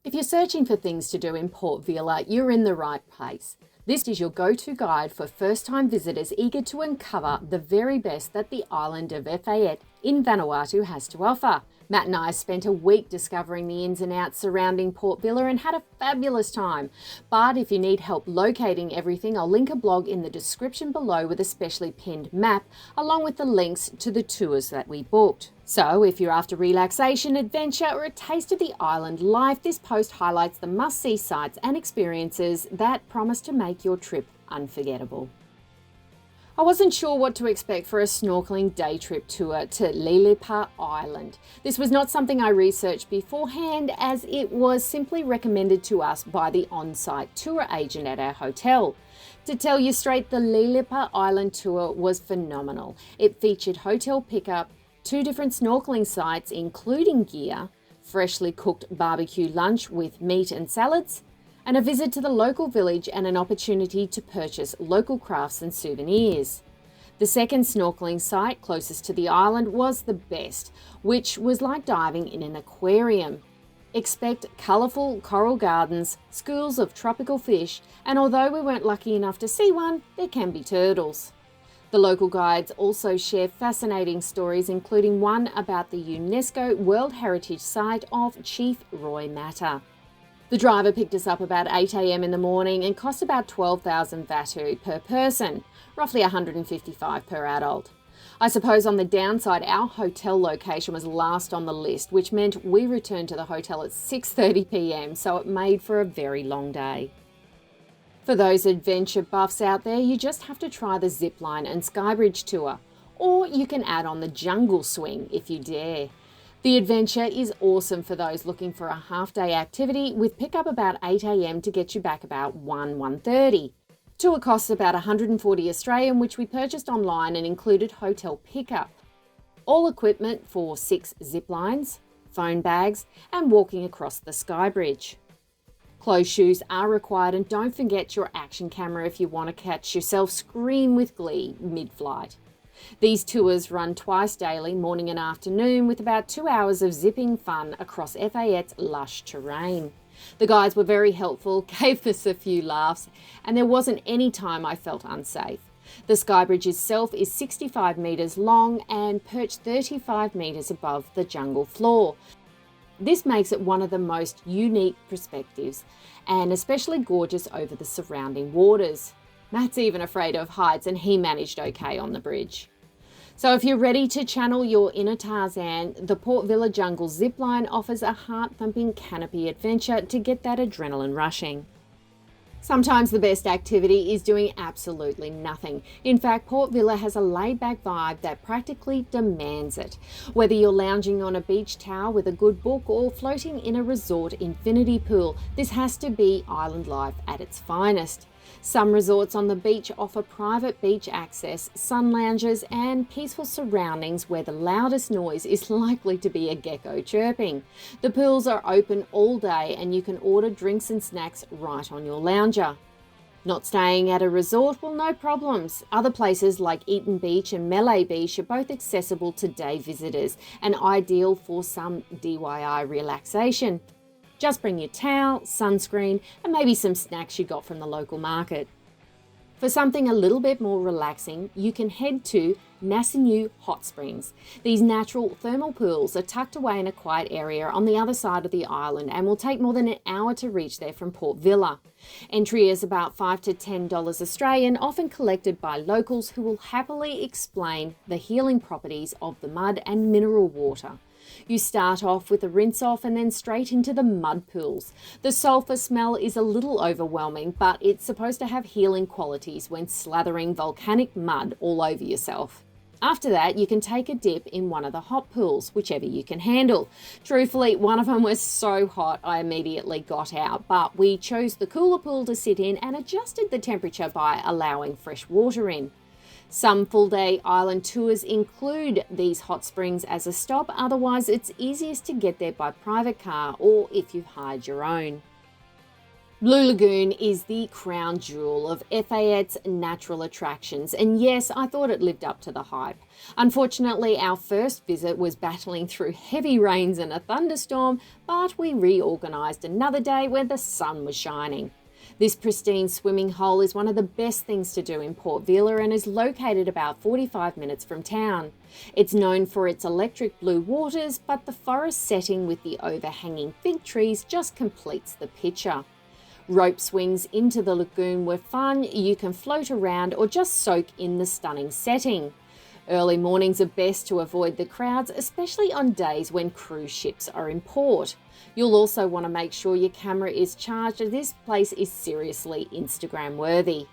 If you're searching for things to do in Port Vila, you're in the right place. This is your go-to guide for first-time visitors eager to uncover the very best that the island of Efate in Vanuatu has to offer. Matt and I spent a week discovering the ins and outs surrounding Port Vila and had a fabulous time. But if you need help locating everything, I'll link a blog in the description below with a specially pinned map, along with the links to the tours that we booked. So if you're after relaxation, adventure, or a taste of the island life, this post highlights the must-see sites and experiences that promise to make your trip unforgettable. I wasn't sure what to expect for a snorkelling day trip tour to Lelepa Island. This was not something I researched beforehand, as it was simply recommended to us by the on-site tour agent at our hotel. To tell you straight, the Lelepa Island tour was phenomenal. It featured hotel pickup, 2 different snorkelling sites including gear, freshly cooked barbecue lunch with meat and salads, and a visit to the local village and an opportunity to purchase local crafts and souvenirs. The second snorkelling site closest to the island was the best, which was like diving in an aquarium. Expect colourful coral gardens, schools of tropical fish, and although we weren't lucky enough to see one, there can be turtles. The local guides also share fascinating stories, including one about the UNESCO World Heritage Site of Chief Roy Matter. The driver picked us up about 8 a.m. in the morning and cost about 12,000 Vanuatu per person, roughly 155 per adult. I suppose on the downside, our hotel location was last on the list, which meant we returned to the hotel at 6:30 p.m, so it made for a very long day. For those adventure buffs out there, you just have to try the Zipline and Skybridge tour, or you can add on the jungle swing if you dare. The adventure is awesome for those looking for a half-day activity, with pickup about 8 a.m. to get you back about 1:30. Tour costs about 140 Australian, which we purchased online and included hotel pickup. All equipment for 6 zip lines, phone bags, and walking across the Skybridge. Closed shoes are required, and don't forget your action camera if you want to catch yourself scream with glee mid-flight. These tours run twice daily, morning and afternoon, with about 2 hours of zipping fun across Efate's lush terrain. The guides were very helpful, gave us a few laughs, and there wasn't any time I felt unsafe. The Skybridge itself is 65 metres long and perched 35 metres above the jungle floor. This makes it one of the most unique perspectives, and especially gorgeous over the surrounding waters. Matt's even afraid of heights, and he managed okay on the bridge. So if you're ready to channel your inner Tarzan, the Port Vila Jungle Zipline offers a heart-thumping canopy adventure to get that adrenaline rushing. Sometimes the best activity is doing absolutely nothing. In fact, Port Vila has a laid-back vibe that practically demands it. Whether you're lounging on a beach towel with a good book or floating in a resort infinity pool, this has to be island life at its finest. Some resorts on the beach offer private beach access, sun lounges, and peaceful surroundings where the loudest noise is likely to be a gecko chirping. The pools are open all day and you can order drinks and snacks right on your lounger. Not staying at a resort? Well, no problems. Other places like Eaton Beach and Melee Beach are both accessible to day visitors and ideal for some DIY relaxation. Just bring your towel, sunscreen, and maybe some snacks you got from the local market. For something a little bit more relaxing, you can head to Nasinu Hot Springs. These natural thermal pools are tucked away in a quiet area on the other side of the island and will take more than an hour to reach there from Port Vila. Entry is about $5 to $10 Australian, often collected by locals who will happily explain the healing properties of the mud and mineral water. You start off with a rinse off and then straight into the mud pools. The sulphur smell is a little overwhelming, but it's supposed to have healing qualities when slathering volcanic mud all over yourself. After that, you can take a dip in one of the hot pools, whichever you can handle. Truthfully, one of them was so hot I immediately got out, but we chose the cooler pool to sit in and adjusted the temperature by allowing fresh water in. Some full-day island tours include these hot springs as a stop, otherwise it's easiest to get there by private car or if you've hired your own. Blue Lagoon is the crown jewel of Efaet's natural attractions, and yes, I thought it lived up to the hype. Unfortunately, our first visit was battling through heavy rains and a thunderstorm, but we reorganised another day where the sun was shining. This pristine swimming hole is one of the best things to do in Port Vila and is located about 45 minutes from town. It's known for its electric blue waters, but the forest setting with the overhanging fig trees just completes the picture. Rope swings into the lagoon were fun. You can float around or just soak in the stunning setting. Early mornings are best to avoid the crowds, especially on days when cruise ships are in port. You'll also want to make sure your camera is charged, as this place is seriously Instagram worthy.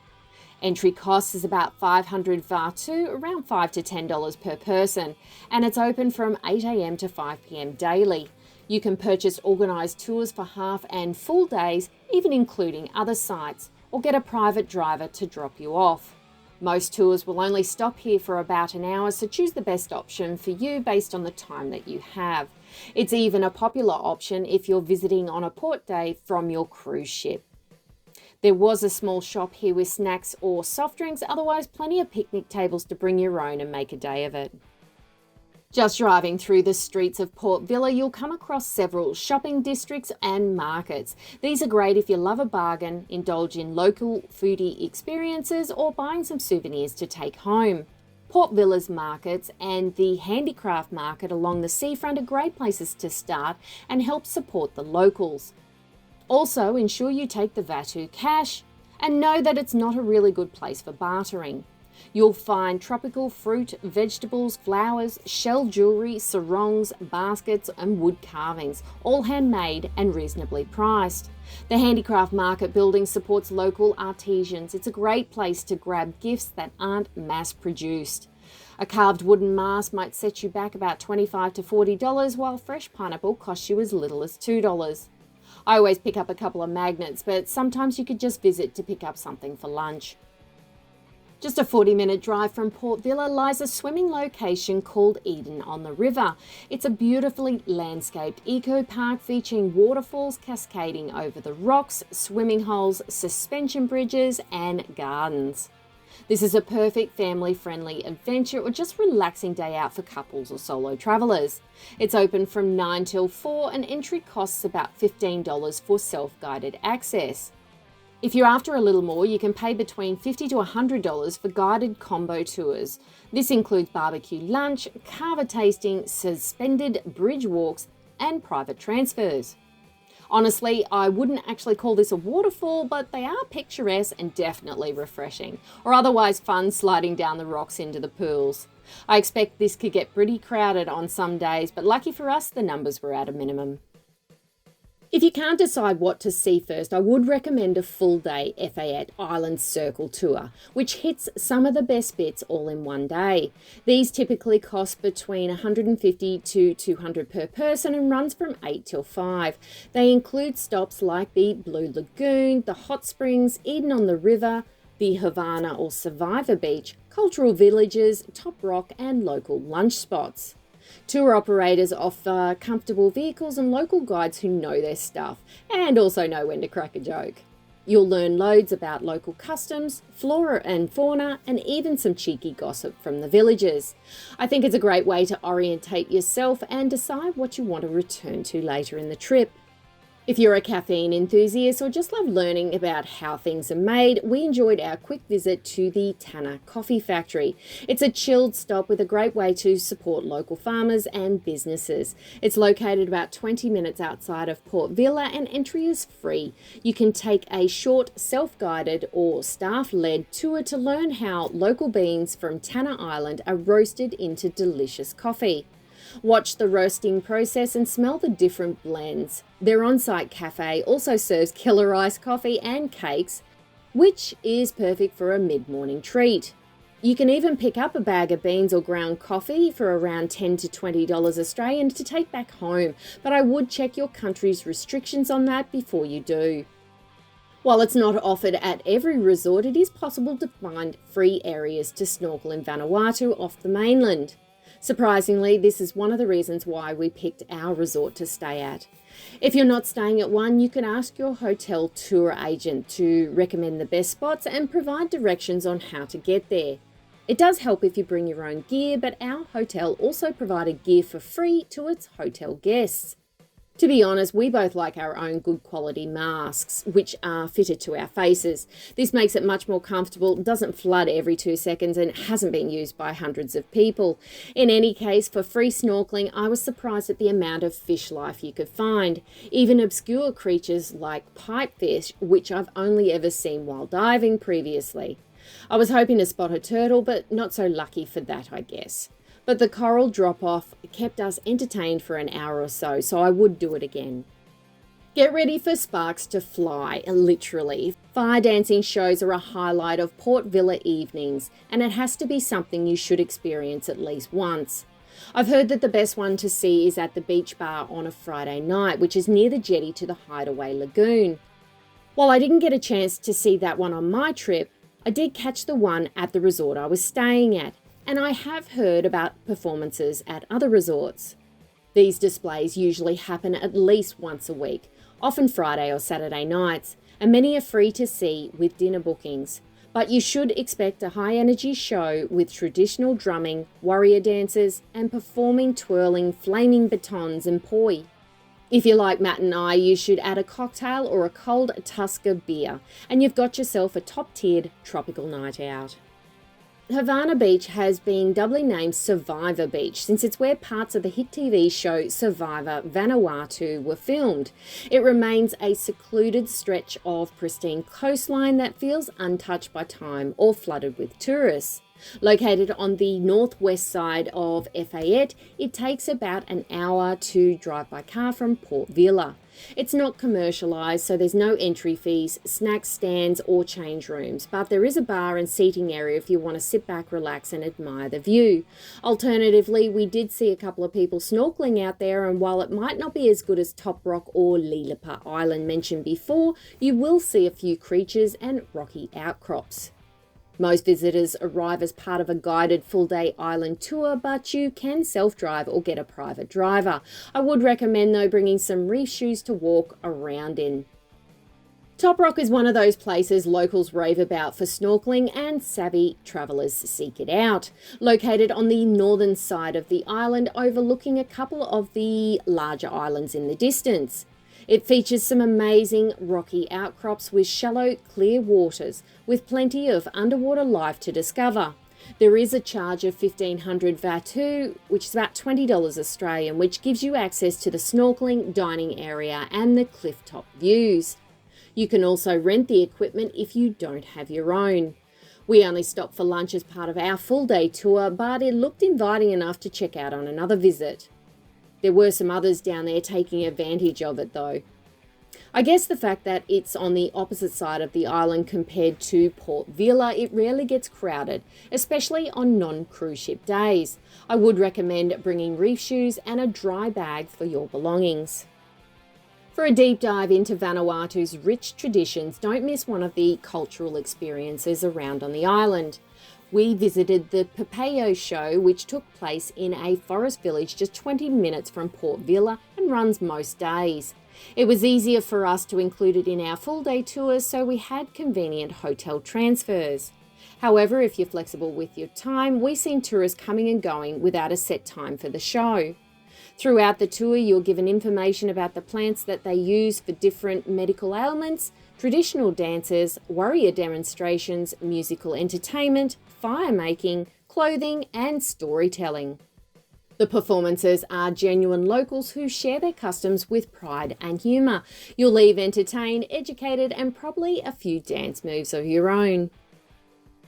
Entry cost is about 500 Vanuatu, around $5 to $10 per person, and it's open from 8 a.m. to 5 p.m. daily. You can purchase organised tours for half and full days, even including other sites, or get a private driver to drop you off. Most tours will only stop here for about an hour, so choose the best option for you based on the time that you have. It's even a popular option if you're visiting on a port day from your cruise ship. There was a small shop here with snacks or soft drinks, otherwise plenty of picnic tables to bring your own and make a day of it. Just driving through the streets of Port Vila, you'll come across several shopping districts and markets. These are great if you love a bargain, indulge in local foodie experiences, or buying some souvenirs to take home. Port Vila's markets and the handicraft market along the seafront are great places to start and help support the locals. Also, ensure you take the Vanuatu cash and know that it's not a really good place for bartering. You'll find tropical fruit, vegetables, flowers, shell jewellery, sarongs, baskets and wood carvings, all handmade and reasonably priced. The handicraft market building supports local artisans. It's a great place to grab gifts that aren't mass-produced. A carved wooden mask might set you back about $25 to $40, while fresh pineapple costs you as little as $2. I always pick up a couple of magnets, but sometimes you could just visit to pick up something for lunch. Just a 40-minute drive from Port Vila lies a swimming location called Eden on the River. It's a beautifully landscaped eco park featuring waterfalls cascading over the rocks, swimming holes, suspension bridges and gardens. This is a perfect family-friendly adventure or just relaxing day out for couples or solo travellers. It's open from 9 till 4 and entry costs about $15 for self-guided access. If you're after a little more, you can pay between $50 to $100 for guided combo tours. This includes barbecue lunch, kava tasting, suspended bridge walks, and private transfers. Honestly, I wouldn't actually call this a waterfall, but they are picturesque and definitely refreshing, or otherwise fun sliding down the rocks into the pools. I expect this could get pretty crowded on some days, but lucky for us, the numbers were at a minimum. If you can't decide what to see first, I would recommend a full-day Efate Island Circle tour, which hits some of the best bits all in one day. These typically cost between $150 to $200 per person and runs from 8 till 5. They include stops like the Blue Lagoon, the Hot Springs, Eden on the River, the Havannah or Survivor Beach, cultural villages, Top Rock and local lunch spots. Tour operators offer comfortable vehicles and local guides who know their stuff and also know when to crack a joke. You'll learn loads about local customs, flora and fauna, and even some cheeky gossip from the villagers. I think it's a great way to orientate yourself and decide what you want to return to later in the trip. If you're a caffeine enthusiast or just love learning about how things are made, we enjoyed our quick visit to the Tanna Coffee factory. It's a chilled stop with a great way to support local farmers and businesses. It's located about 20 minutes outside of Port Vila and entry is free. You can take a short self-guided or staff-led tour to learn how local beans from Tanna Island are roasted into delicious coffee. Watch the roasting process and smell the different blends. Their on-site cafe also serves killer iced coffee and cakes, which is perfect for a mid-morning treat. You can even pick up a bag of beans or ground coffee for around $10 to $20 Australian to take back home, but I would check your country's restrictions on that before you do. While it's not offered at every resort, it is possible to find free areas to snorkel in Vanuatu off the mainland. Surprisingly, this is one of the reasons why we picked our resort to stay at. If you're not staying at one, you can ask your hotel tour agent to recommend the best spots and provide directions on how to get there. It does help if you bring your own gear, but our hotel also provided gear for free to its hotel guests. To be honest, we both like our own good quality masks, which are fitted to our faces. This makes it much more comfortable, doesn't flood every 2 seconds, and hasn't been used by hundreds of people. In any case, for free snorkeling, I was surprised at the amount of fish life you could find. Even obscure creatures like pipefish, which I've only ever seen while diving previously. I was hoping to spot a turtle, but not so lucky for that, I guess. But the coral drop-off kept us entertained for an hour or so I would do it again. Get ready for sparks to fly, literally. Fire dancing shows are a highlight of Port Vila evenings, and it has to be something you should experience at least once. I've heard that the best one to see is at the beach bar on a Friday night, which is near the jetty to the hideaway Lagoon. While I didn't get a chance to see that one on my trip, I did catch the one at the resort I was staying at, and I have heard about performances at other resorts. These displays usually happen at least once a week, often Friday or Saturday nights, and many are free to see with dinner bookings. But you should expect a high-energy show with traditional drumming, warrior dances, and performing twirling flaming batons and poi. If you're like Matt and I, you should add a cocktail or a cold Tusker beer, and you've got yourself a top-tiered tropical night out. Havannah Beach has been doubly named Survivor Beach since it's where parts of the hit TV show Survivor Vanuatu were filmed. It remains a secluded stretch of pristine coastline that feels untouched by time or flooded with tourists. Located on the northwest side of Efate, it takes about an hour to drive by car from Port Vila. It's not commercialised, so there's no entry fees, snack stands or change rooms, but there is a bar and seating area if you want to sit back, relax and admire the view. Alternatively, we did see a couple of people snorkelling out there, and while it might not be as good as Top Rock or Lelepa Island mentioned before, you will see a few creatures and rocky outcrops. Most visitors arrive as part of a guided full-day island tour, but you can self-drive or get a private driver. I would recommend, though, bringing some reef shoes to walk around in. Top Rock is one of those places locals rave about for snorkelling, and savvy travellers seek it out. Located on the northern side of the island, overlooking a couple of the larger islands in the distance. It features some amazing rocky outcrops with shallow, clear waters, with plenty of underwater life to discover. There is a charge of 1,500 Vanuatu, which is about $20 Australian, which gives you access to the snorkelling, dining area and the clifftop views. You can also rent the equipment if you don't have your own. We only stopped for lunch as part of our full-day tour, but it looked inviting enough to check out on another visit. There were some others down there taking advantage of it though. I guess the fact that it's on the opposite side of the island compared to Port Vila, it rarely gets crowded, especially on non-cruise ship days. I would recommend bringing reef shoes and a dry bag for your belongings. For a deep dive into Vanuatu's rich traditions, don't miss one of the cultural experiences around on the island. We visited the Papaya show, which took place in a forest village just 20 minutes from Port Vila and runs most days. It was easier for us to include it in our full-day tours, so we had convenient hotel transfers. However, if you're flexible with your time, we've seen tourists coming and going without a set time for the show. Throughout the tour, you're given information about the plants that they use for different medical ailments, traditional dances, warrior demonstrations, musical entertainment, fire making, clothing and storytelling. The performances are genuine locals who share their customs with pride and humour. You'll leave entertained, educated and probably a few dance moves of your own.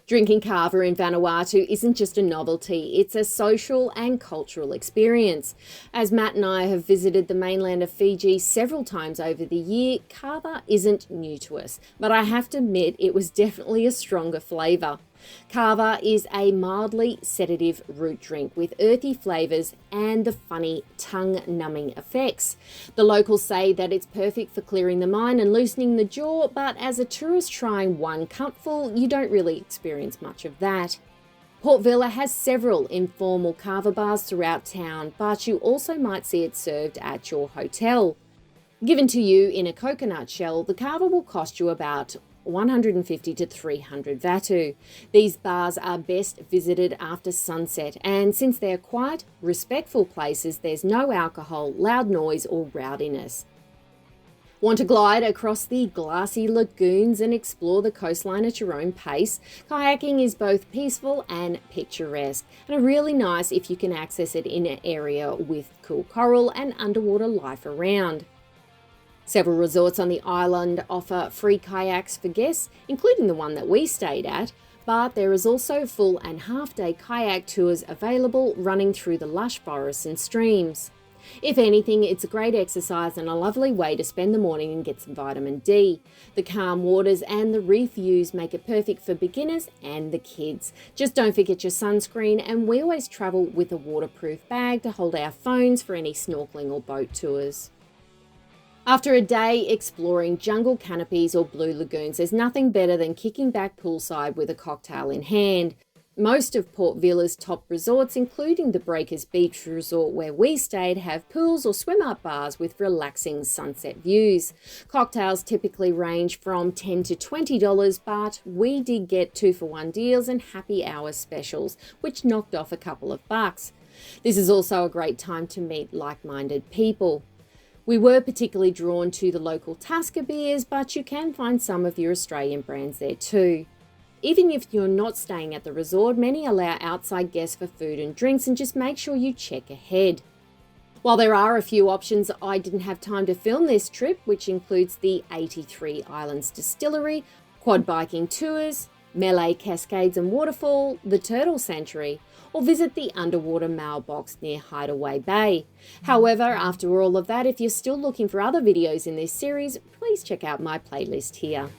Drinking kava in Vanuatu isn't just a novelty, it's a social and cultural experience. As Matt and I have visited the mainland of Fiji several times over the year, kava isn't new to us, but I have to admit it was definitely a stronger flavour. Kava is a mildly sedative root drink with earthy flavours and the funny tongue-numbing effects. The locals say that it's perfect for clearing the mind and loosening the jaw, but as a tourist trying one cupful, you don't really experience much of that. Port Vila has several informal kava bars throughout town, but you also might see it served at your hotel. Given to you in a coconut shell, the kava will cost you about 150 to 300 Vanuatu. These bars are best visited after sunset, and since they're quiet, respectful places, there's no alcohol, loud noise or rowdiness. Want to glide across the glassy lagoons and explore the coastline at your own pace? Kayaking is both peaceful and picturesque, and really nice if you can access it in an area with cool coral and underwater life around. Several resorts on the island offer free kayaks for guests, including the one that we stayed at, but there is also full and half-day kayak tours available running through the lush forests and streams. If anything, it's a great exercise and a lovely way to spend the morning and get some vitamin D. The calm waters and the reef views make it perfect for beginners and the kids. Just don't forget your sunscreen, and we always travel with a waterproof bag to hold our phones for any snorkelling or boat tours. After a day exploring jungle canopies or blue lagoons, there's nothing better than kicking back poolside with a cocktail in hand. Most of Port Vila's top resorts, including the Breakers Beach Resort where we stayed, have pools or swim-up bars with relaxing sunset views. Cocktails typically range from $10 to $20, but we did get 2-for-1 deals and happy hour specials, which knocked off a couple of bucks. This is also a great time to meet like-minded people. We were particularly drawn to the local Tusker beers, but you can find some of your Australian brands there too. Even if you're not staying at the resort, many allow outside guests for food and drinks, and just make sure you check ahead. While there are a few options, I didn't have time to film this trip, which includes the 83 Islands Distillery, quad biking tours, Melee Cascades and Waterfall, the Turtle Sanctuary, or visit the underwater mailbox near Hideaway Bay. However, after all of that, if you're still looking for other videos in this series, please check out my playlist here.